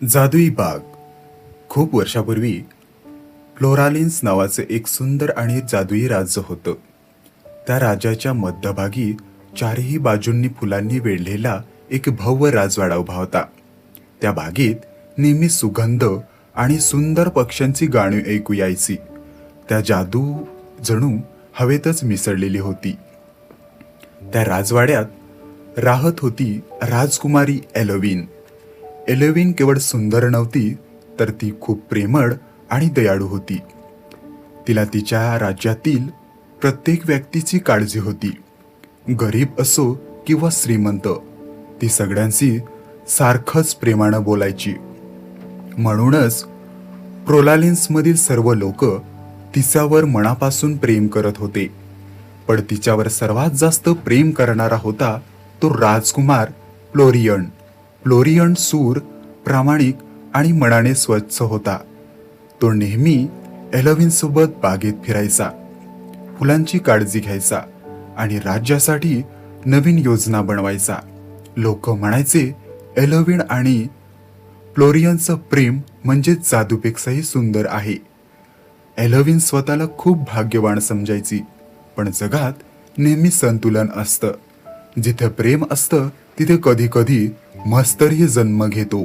जादुई बाग. खूप वर्षापूर्वी फ्लोरालिन्स नावाचे एक सुंदर आणि जादुई राज्य होतं. त्या राज्याच्या मध्यभागी चारही बाजूंनी फुलांनी वेढलेला एक भव्य राजवाडा उभा होता. त्या बागेत नेहमी सुगंध आणि सुंदर पक्ष्यांची गाणी ऐकू यायची. त्या जादू जणू हवेतच मिसळलेली होती. त्या राजवाड्यात राहत होती राजकुमारी एलोविन. एलोविन केवळ सुंदर नव्हती, तर ती खूप प्रेमळ आणि दयाळू होती. तिला तिच्या राज्यातील प्रत्येक व्यक्तीची काळजी होती. गरीब असो किंवा श्रीमंत, ती सगळ्यांशी सारखंच प्रेमानं बोलायची. म्हणूनच प्रोलालिन्समधील सर्व लोक तिच्यावर मनापासून प्रेम करत होते. पण तिच्यावर सर्वात जास्त प्रेम करणारा होता तो राजकुमार फ्लोरियन. फ्लोरियन सूर, प्रामाणिक आणि मनाने स्वच्छ होता. तो नेहमी एलोविनसोबत बागेत फिरायचा, फुलांची काळजी घ्यायचा आणि राज्यासाठी नवीन योजना बनवायचा. लोक म्हणायचे, एलोविन आणि फ्लोरियनचं प्रेम म्हणजे जादूपेक्षाही सुंदर आहे. एलोविन स्वतःला खूप भाग्यवान समजायची. पण जगात नेहमी संतुलन असतं. जिथे प्रेम असतं तिथे कधी कधी मत्सरही जन्म घेतो.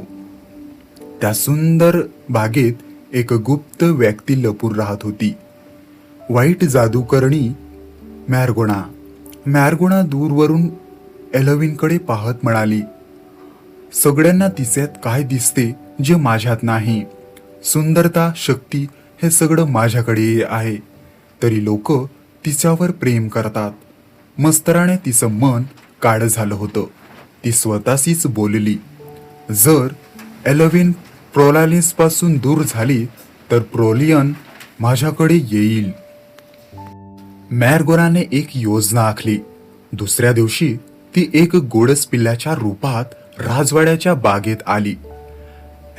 त्या सुंदर बागेत एक गुप्त व्यक्ती लपून राहत होती. वाईट जादूकरणी मॅरगोना. मॅरगोना दूरवरून एलोविनकडे पाहत म्हणाली, सगळ्यांना तिच्यात काय दिसते जे माझ्यात नाही. सुंदरता, शक्ती हे सगळं माझ्याकडे आहे, तरी लोक तिच्यावर प्रेम करतात. मस्तराने तिचं मन काळं झालं होतं. ती स्वतःशीच बोलली, जर एलोविन प्रोलालिन्स पासून दूर झाली तर फ्लोरियन माझ्याकडे येईल. मॅरगोनाने एक योजना आखली. दुसऱ्या दिवशी ती एक गोडस पिल्लाच्या रूपात राजवाड्याच्या बागेत आली.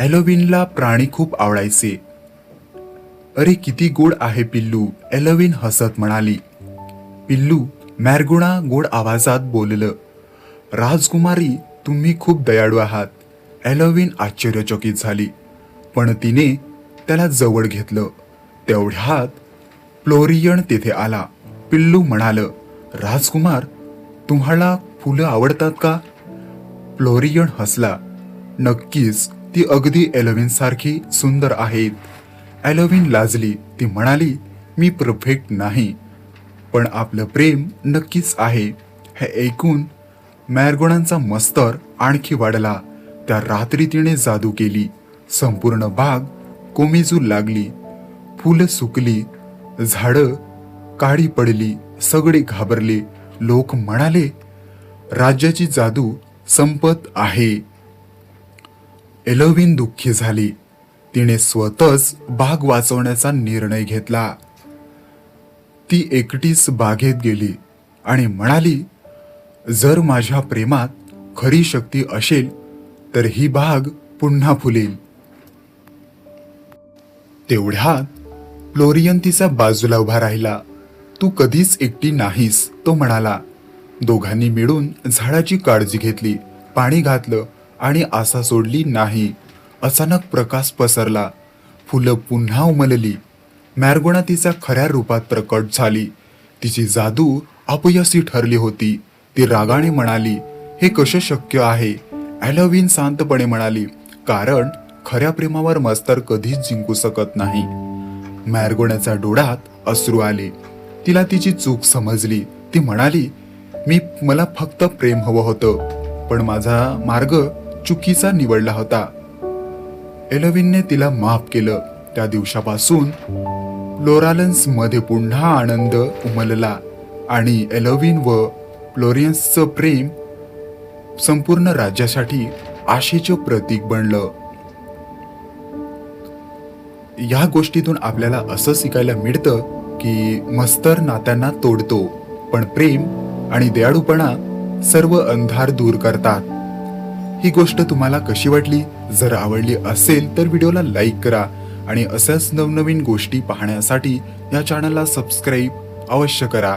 एलोविनला प्राणी खूप आवडायचे. अरे किती गोड आहे पिल्लू, एलोविन हसत म्हणाली. पिल्लू, मॅरगोना गोड आवाजात बोललं. राजकुमारी, तुम्ही खूप दयाळू आहात. एलोविन आश्चर्यचकित झाली, पण तिने त्याला जवळ घेतलं. तेवढ्यात फ्लोरियन तिथे आला. पिल्लू म्हणालं, राजकुमार, तुम्हाला फुलं आवडतात का? फ्लोरियन हसला. नक्कीच, ती अगदी एलोविन सारखी सुंदर आहेत. एलोविन लाजली. ती म्हणाली, मी परफेक्ट नाही, पण आपलं प्रेम नक्कीच आहे. हे ऐकून मॅरगोनाचा मत्सर आणखी वाढला. त्या रात्री तिने जादू केली. संपूर्ण बाग कोमेजू लागली. फुलं सुकली, झाडं काळी पडली, सगळे घाबरले. लोक म्हणाले, राज्याची जादू संपत आहे. एलोविन दुःखी झाली. तिने स्वतःच बाग वाचवण्याचा निर्णय घेतला. ती एकटीच बागेत गेली आणि म्हणाली, जर माझ्या प्रेमात खरी शक्ती असेल तर ही बाग पुन्हा फुलेल. तेवढ्यात फ्लोरियन तिचा बाजूला उभा राहिला. तू कधीच एकटी नाहीस, तो म्हणाला. दोघांनी मिळून झाडाची काळजी घेतली, पाणी घातलं आणि आशा सोडली नाही. अचानक प्रकाश पसरला. फुलं पुन्हा उमलली. मॅरगोना तिच्या खऱ्या रूपात प्रकट झाली. तिची जादू अपयशी ठरली होती. ती रागाने म्हणाली, हे कसे शक्य आहे? एलोविन शांतपणे म्हणाली, कारण खऱ्या प्रेमावर मत्सर कधीच जिंकू शकत नाही. मॅरगोनाच्या डोळ्यात अश्रू आले. तिला तिची चूक समजली. ती म्हणाली, मला फक्त प्रेम हवं होतं, पण माझा मार्ग चुकीचा निवडला होता. एलोविनने तिला माफ केलं. त्या दिवसापासून फ्लोरालिन्स मध्ये पुन्हा आनंद उमलला आणि एलोविन व फ्लोरियनचं प्रेम संपूर्ण राज्यासाठी आशेचं प्रतीक बनलं. या गोष्टीतून आपल्याला असं शिकायला मिळतं की मत्सर नात्यांना तोडतो, पण प्रेम आणि दयाळूपणा सर्व अंधार दूर करतात. ही गोष्ट तुम्हाला कशी वाटली? जर आवडली असेल तर व्हिडिओला लाईक करा आणि अशाच नवनवीन गोष्टी पाहण्यासाठी या चॅनलला सबस्क्राईब अवश्य करा.